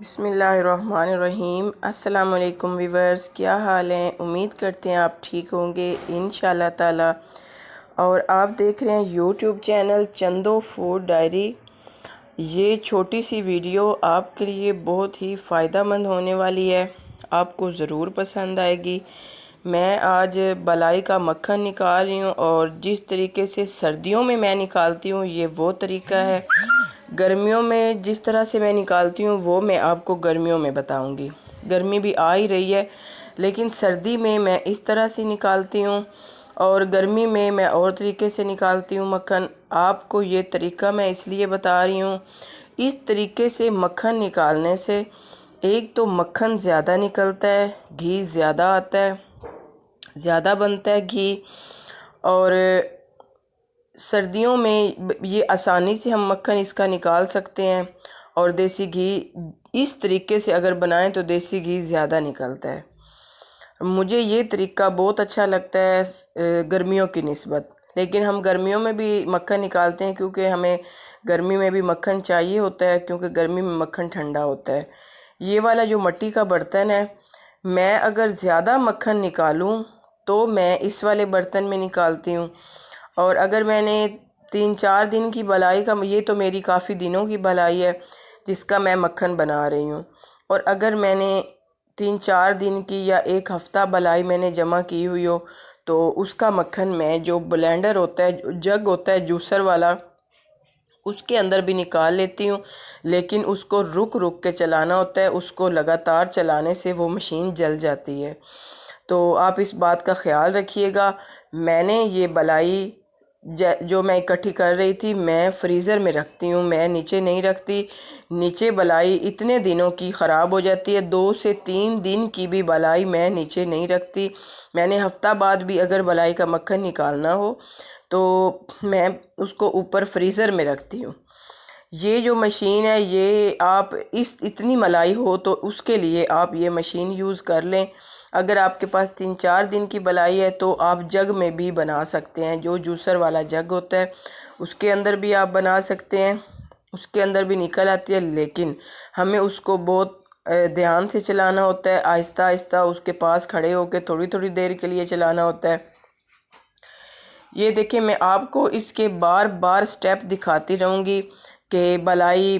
بسم اللہ الرحمن الرحیم۔ السلام علیکم ویورز، کیا حال ہیں؟ امید کرتے ہیں آپ ٹھیک ہوں گے انشاءاللہ تعالی۔ اور آپ دیکھ رہے ہیں یوٹیوب چینل چندو فوڈ ڈائری۔ یہ چھوٹی سی ویڈیو آپ کے لیے بہت ہی فائدہ مند ہونے والی ہے، آپ کو ضرور پسند آئے گی۔ میں آج بلائی کا مکھن نکال رہی ہوں، اور جس طریقے سے سردیوں میں نکالتی ہوں یہ وہ طریقہ ہے۔ گرمیوں میں جس طرح سے میں نکالتی ہوں وہ میں آپ کو گرمیوں میں بتاؤں گی۔ گرمی بھی آ ہی رہی ہے، لیکن سردی میں اس طرح سے نکالتی ہوں، اور گرمی میں اور طریقے سے نکالتی ہوں مکھن۔ آپ کو یہ طریقہ میں اس لیے بتا رہی ہوں، اس طریقے سے مکھن نکالنے سے ایک تو مکھن زیادہ نکلتا ہے، گھی زیادہ آتا ہے، زیادہ بنتا ہے گھی، اور سردیوں میں یہ آسانی سے ہم مکھن اس کا نکال سکتے ہیں۔ اور دیسی گھی اس طریقے سے اگر بنائیں تو دیسی گھی زیادہ نکلتا ہے۔ مجھے یہ طریقہ بہت اچھا لگتا ہے گرمیوں کی نسبت، لیکن ہم گرمیوں میں بھی مکھن نکالتے ہیں کیونکہ ہمیں گرمی میں بھی مکھن چاہیے ہوتا ہے، کیونکہ گرمی میں مکھن ٹھنڈا ہوتا ہے۔ یہ والا جو مٹی کا برتن ہے، میں اگر زیادہ مکھن نکالوں تو میں اس والے برتن میں نکالتی ہوں، اور اگر میں نے 3-4 دن کی بلائی کا، یہ تو میری کافی دنوں کی بلائی ہے جس کا میں مکھن بنا رہی ہوں، اور اگر میں نے 3-4 دن کی یا 1 ہفتہ بلائی میں نے جمع کی ہوئی ہو تو اس کا مکھن میں جو بلینڈر ہوتا ہے، جگ ہوتا ہے جوسر والا، اس کے اندر بھی نکال لیتی ہوں، لیکن اس کو رک کے چلانا ہوتا ہے۔ اس کو لگاتار چلانے سے وہ مشین جل جاتی ہے، تو آپ اس بات کا خیال رکھیے گا۔ میں نے یہ بلائی جو میں اکٹھی کر رہی تھی میں فریزر میں رکھتی ہوں، میں نیچے نہیں رکھتی۔ نیچے بلائی اتنے دنوں کی خراب ہو جاتی ہے، 2 سے 3 دن کی بھی بلائی میں نیچے نہیں رکھتی۔ میں نے ہفتہ بعد بھی اگر بلائی کا مکھن نکالنا ہو تو میں اس کو اوپر فریزر میں رکھتی ہوں۔ یہ جو مشین ہے، یہ آپ اتنی ملائی ہو تو اس کے لیے آپ یہ مشین یوز کر لیں۔ اگر آپ کے پاس 3-4 دن کی بلائی ہے تو آپ جگ میں بھی بنا سکتے ہیں، جو جوسر والا جگ ہوتا ہے اس کے اندر بھی آپ بنا سکتے ہیں، اس کے اندر بھی نکل آتی ہے، لیکن ہمیں اس کو بہت دھیان سے چلانا ہوتا ہے، آہستہ آہستہ اس کے پاس کھڑے ہو کے تھوڑی دیر کے لیے چلانا ہوتا ہے۔ یہ دیکھیں، میں آپ کو اس کے بار سٹیپ دکھاتی رہوں گی کہ بلائی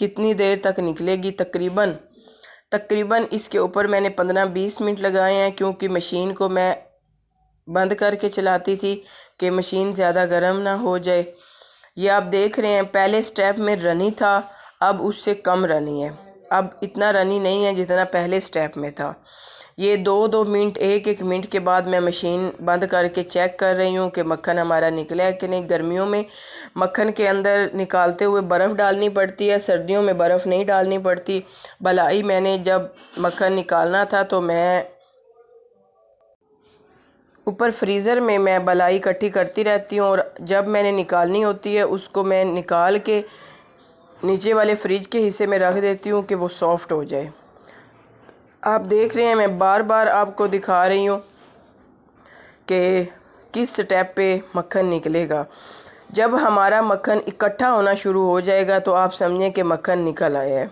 کتنی دیر تک نکلے گی۔ تقریباً اس کے اوپر میں نے 15-20 منٹ لگائے ہیں، کیونکہ مشین کو میں بند کر کے چلاتی تھی کہ مشین زیادہ گرم نہ ہو جائے۔ یہ آپ دیکھ رہے ہیں پہلے سٹیپ میں رنی تھا، اب اس سے کم رنی ہے، اب اتنا رنی نہیں ہے جتنا پہلے سٹیپ میں تھا۔ یہ 2-2 منٹ، 1-1 منٹ کے بعد میں مشین بند کر کے چیک کر رہی ہوں کہ مکھن ہمارا نکلا ہے کہ نہیں۔ گرمیوں میں مکھن کے اندر نکالتے ہوئے برف ڈالنی پڑتی ہے، سردیوں میں برف نہیں ڈالنی پڑتی۔ بلائی میں نے جب مکھن نکالنا تھا تو میں اوپر فریزر میں بلائی اکٹھی کرتی رہتی ہوں، اور جب میں نے نکالنی ہوتی ہے اس کو میں نکال کے نیچے والے فریج کے حصے میں رکھ دیتی ہوں کہ وہ سافٹ ہو جائے۔ آپ دیکھ رہے ہیں میں بار آپ کو دکھا رہی ہوں کہ کس سٹیپ پہ مکھن نکلے گا۔ جب ہمارا مکھن اکٹھا ہونا شروع ہو جائے گا تو آپ سمجھیں کہ مکھن نکل آیا ہے۔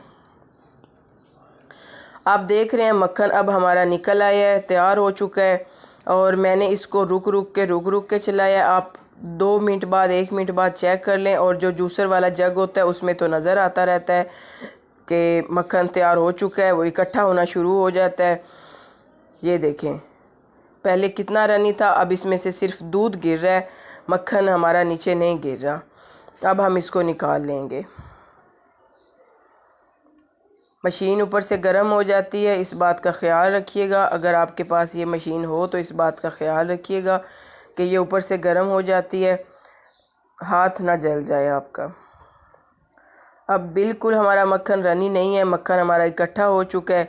آپ دیکھ رہے ہیں مکھن اب ہمارا نکل آیا ہے، تیار ہو چکا ہے، اور میں نے اس کو رک کے چلایا۔ آپ 2 منٹ بعد، 1 منٹ بعد چیک کر لیں، اور جو جوسر والا جگ ہوتا ہے اس میں تو نظر آتا رہتا ہے کہ مکھن تیار ہو چکا ہے، وہ اکٹھا ہونا شروع ہو جاتا ہے۔ یہ دیکھیں پہلے کتنا رنی تھا، اب اس میں سے صرف دودھ گر رہا ہے، مکھن ہمارا نیچے نہیں گر رہا۔ اب ہم اس کو نکال لیں گے۔ مشین اوپر سے گرم ہو جاتی ہے، اس بات کا خیال رکھیے گا۔ اگر آپ کے پاس یہ مشین ہو تو اس بات کا خیال رکھیے گا کہ یہ اوپر سے گرم ہو جاتی ہے، ہاتھ نہ جل جائے آپ کا۔ اب بالکل ہمارا مکھن رنی نہیں ہے، مکھن ہمارا اکٹھا ہو چکا ہے۔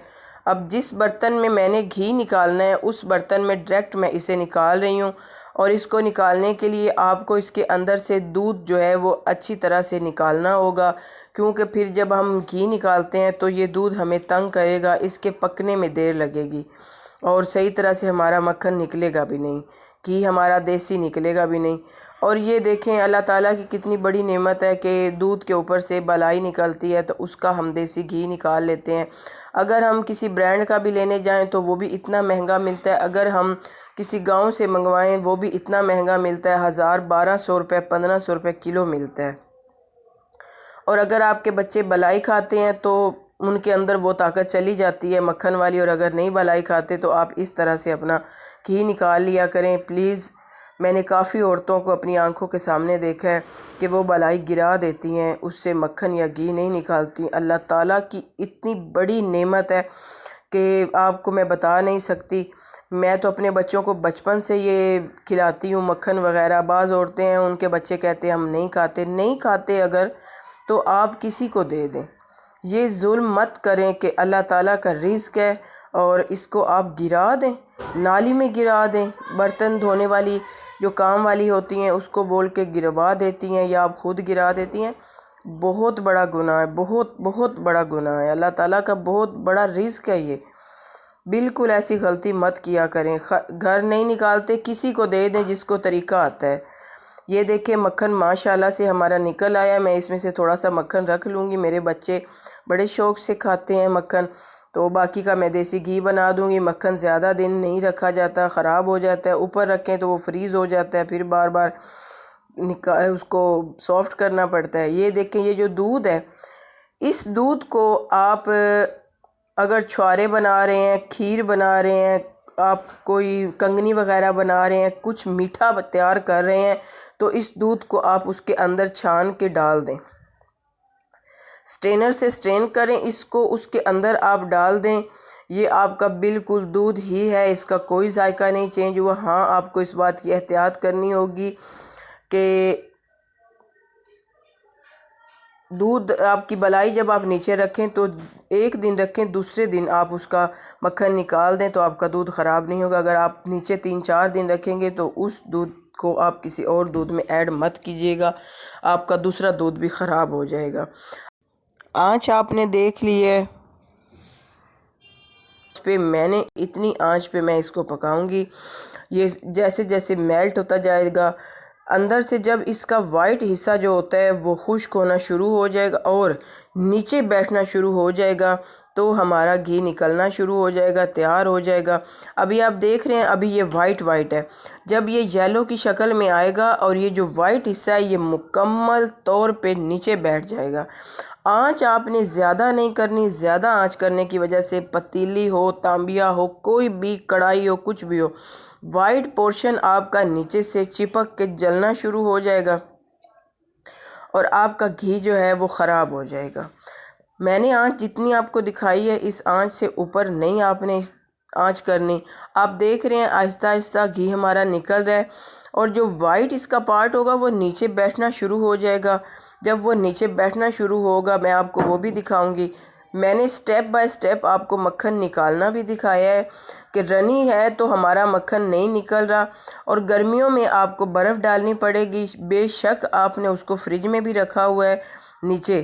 اب جس برتن میں نے گھی نکالنا ہے اس برتن میں ڈائریکٹ میں اسے نکال رہی ہوں، اور اس کو نکالنے کے لیے آپ کو اس کے اندر سے دودھ جو ہے وہ اچھی طرح سے نکالنا ہوگا، کیونکہ پھر جب ہم گھی نکالتے ہیں تو یہ دودھ ہمیں تنگ کرے گا، اس کے پکنے میں دیر لگے گی، اور صحیح طرح سے ہمارا مکھن نکلے گا بھی نہیں، گھی ہمارا دیسی نکلے گا بھی نہیں۔ اور یہ دیکھیں اللہ تعالیٰ کی کتنی بڑی نعمت ہے کہ دودھ کے اوپر سے بلائی نکلتی ہے تو اس کا ہم دیسی گھی نکال لیتے ہیں۔ اگر ہم کسی برانڈ کا بھی لینے جائیں تو وہ بھی اتنا مہنگا ملتا ہے، اگر ہم کسی گاؤں سے منگوائیں وہ بھی اتنا مہنگا ملتا ہے، 1200 روپے 1500 روپے کلو ملتا ہے۔ اور اگر آپ کے بچے بلائی کھاتے ہیں تو ان کے اندر وہ طاقت چلی جاتی ہے مکھن والی، اور اگر نہیں بلائی کھاتے تو آپ اس طرح سے اپنا گھی نکال لیا کریں پلیز۔ میں نے کافی عورتوں کو اپنی آنکھوں کے سامنے دیکھا ہے کہ وہ بلائی گرا دیتی ہیں، اس سے مکھن یا گھی نہیں نکالتی۔ اللہ تعالیٰ کی اتنی بڑی نعمت ہے کہ آپ کو میں بتا نہیں سکتی۔ میں تو اپنے بچوں کو بچپن سے یہ کھلاتی ہوں مکھن وغیرہ۔ بعض عورتیں ہیں ان کے بچے کہتے ہیں ہم نہیں کھاتے اگر تو آپ کسی کو دے دیں، یہ ظلم مت کریں کہ اللہ تعالیٰ کا رزق ہے اور اس کو آپ گرا دیں، نالی میں گرا دیں۔ برتن دھونے والی جو کام والی ہوتی ہیں اس کو بول کے گروا دیتی ہیں یا آپ خود گرا دیتی ہیں، بہت بڑا گناہ ہے، بہت بڑا گناہ ہے۔ اللہ تعالیٰ کا بہت بڑا رزق ہے یہ، بالکل ایسی غلطی مت کیا کریں۔ گھر نہیں نکالتے کسی کو دے دیں جس کو طریقہ آتا ہے۔ یہ دیکھیں مکھن ماشاءاللہ سے ہمارا نکل آیا، میں اس میں سے تھوڑا سا مکھن رکھ لوں گی، میرے بچے بڑے شوق سے کھاتے ہیں مکھن، تو باقی کا میں دیسی گھی بنا دوں گی۔ مکھن زیادہ دن نہیں رکھا جاتا، خراب ہو جاتا ہے، اوپر رکھیں تو وہ فریز ہو جاتا ہے، پھر بار بار اس کو سافٹ کرنا پڑتا ہے۔ یہ دیکھیں یہ جو دودھ ہے، اس دودھ کو آپ اگر چھوارے بنا رہے ہیں، کھیر بنا رہے ہیں، آپ کوئی کنگنی وغیرہ بنا رہے ہیں، کچھ میٹھا تیار کر رہے ہیں تو اس دودھ کو آپ اس کے اندر چھان کے ڈال دیں، سٹرینر سے سٹرین کریں اس کو، اس کے اندر آپ ڈال دیں۔ یہ آپ کا بالکل دودھ ہی ہے، اس کا کوئی ذائقہ نہیں چینج ہوا۔ ہاں آپ کو اس بات کی احتیاط کرنی ہوگی کہ دودھ آپ کی بلائی جب آپ نیچے رکھیں تو 1 دن رکھیں، دوسرے دن آپ اس کا مکھن نکال دیں تو آپ کا دودھ خراب نہیں ہوگا۔ اگر آپ نیچے 3-4 دن رکھیں گے تو اس دودھ کو آپ کسی اور دودھ میں ایڈ مت کیجیے گا، آپ کا دوسرا دودھ بھی خراب ہو جائے گا۔ آنچ آپ نے دیکھ لی ہے، اس پہ میں نے اتنی آنچ پہ میں اس کو پکاؤں گی، یہ جیسے جیسے میلٹ ہوتا جائے گا اندر سے، جب اس کا وائٹ حصہ جو ہوتا ہے وہ خشک ہونا شروع ہو جائے گا اور نیچے بیٹھنا شروع ہو جائے گا تو ہمارا گھی نکلنا شروع ہو جائے گا، تیار ہو جائے گا۔ ابھی آپ دیکھ رہے ہیں ابھی یہ وائٹ ہے، جب یہ یلو کی شکل میں آئے گا اور یہ جو وائٹ حصہ ہے یہ مکمل طور پہ نیچے بیٹھ جائے گا۔ آنچ آپ نے زیادہ نہیں کرنی، زیادہ آنچ کرنے کی وجہ سے پتیلی ہو، تانبیا ہو، کوئی بھی کڑھائی ہو، کچھ بھی ہو، وائٹ پورشن آپ کا نیچے سے چپک کے جلنا شروع ہو جائے گا اور آپ کا گھی جو ہے وہ خراب ہو جائے گا۔ میں نے آنچ جتنی آپ کو دکھائی ہے اس آنچ سے اوپر نہیں آپ نے آنچ کرنی۔ آپ دیکھ رہے ہیں آہستہ آہستہ گھی ہمارا نکل رہا ہے اور جو وائٹ اس کا پارٹ ہوگا وہ نیچے بیٹھنا شروع ہو جائے گا۔ جب وہ نیچے بیٹھنا شروع ہوگا میں آپ کو وہ بھی دکھاؤں گی۔ میں نے سٹیپ بائی سٹیپ آپ کو مکھن نکالنا بھی دکھایا ہے کہ رنی ہے تو ہمارا مکھن نہیں نکل رہا، اور گرمیوں میں آپ کو برف ڈالنی پڑے گی، بے شک آپ نے اس کو فریج میں بھی رکھا ہوا ہے نیچے،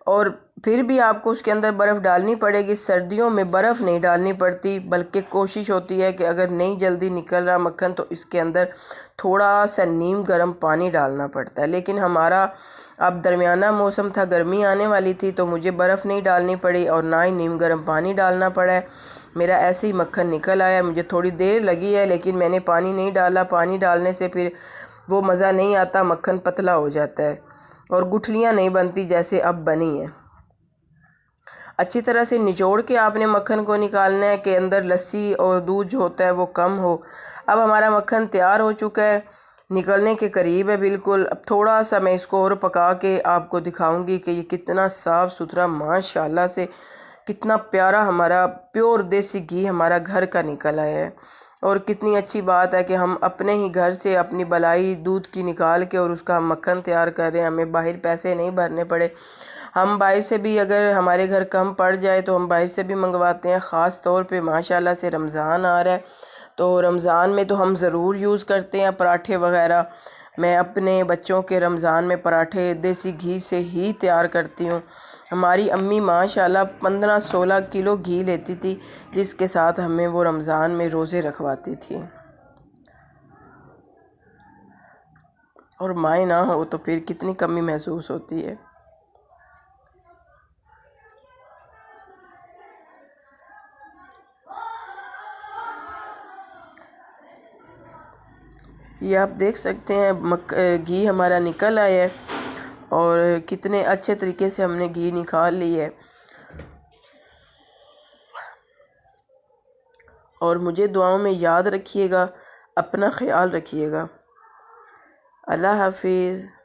اور پھر بھی آپ کو اس کے اندر برف ڈالنی پڑے گی۔ سردیوں میں برف نہیں ڈالنی پڑتی، بلکہ کوشش ہوتی ہے کہ اگر نہیں جلدی نکل رہا مکھن تو اس کے اندر تھوڑا سا نیم گرم پانی ڈالنا پڑتا ہے، لیکن ہمارا اب درمیانہ موسم تھا، گرمی آنے والی تھی تو مجھے برف نہیں ڈالنی پڑی اور نہ ہی نیم گرم پانی ڈالنا پڑا ہے۔ میرا ایسے ہی مکھن نکل آیا، مجھے تھوڑی دیر لگی ہے لیکن میں نے پانی نہیں ڈالا، پانی ڈالنے سے پھر وہ مزہ نہیں آتا، مکھن پتلا ہو جاتا ہے اور گٹھلیاں نہیں بنتی جیسے اب بنی ہیں۔ اچھی طرح سے نچوڑ کے آپ نے مکھن کو نکالنا ہے کہ اندر لسی اور دودھ جو ہوتا ہے وہ کم ہو۔ اب ہمارا مکھن تیار ہو چکا ہے، نکلنے کے قریب ہے بالکل۔ اب تھوڑا سا میں اس کو اور پکا کے آپ کو دکھاؤں گی کہ یہ کتنا صاف ستھرا ماشاءاللہ سے کتنا پیارا ہمارا پیور دیسی گھی ہمارا گھر کا نکل آیا ہے، اور کتنی اچھی بات ہے کہ ہم اپنے ہی گھر سے اپنی بلائی دودھ کی نکال کے اور اس کا ہم مکھن تیار کر رہے ہیں، ہمیں باہر پیسے نہیں بھرنے پڑے۔ ہم باہر سے بھی اگر ہمارے گھر کم پڑ جائے تو ہم باہر سے بھی منگواتے ہیں، خاص طور پہ ماشاءاللہ سے رمضان آ رہا ہے تو رمضان میں تو ہم ضرور یوز کرتے ہیں پراٹھے وغیرہ۔ میں اپنے بچوں کے رمضان میں پراٹھے دیسی گھی سے ہی تیار کرتی ہوں۔ ہماری امی ماشاءاللہ 15-16 کلو گھی لیتی تھی جس کے ساتھ ہمیں وہ رمضان میں روزے رکھواتی تھی۔ اور مائیں نہ ہو تو پھر کتنی کمی محسوس ہوتی ہے۔ یہ آپ دیکھ سکتے ہیں گھی ہمارا نکل آیا ہے اور کتنے اچھے طریقے سے ہم نے گھی نکال لی ہے۔ اور مجھے دعاؤں میں یاد رکھیے گا، اپنا خیال رکھیے گا۔ اللہ حافظ۔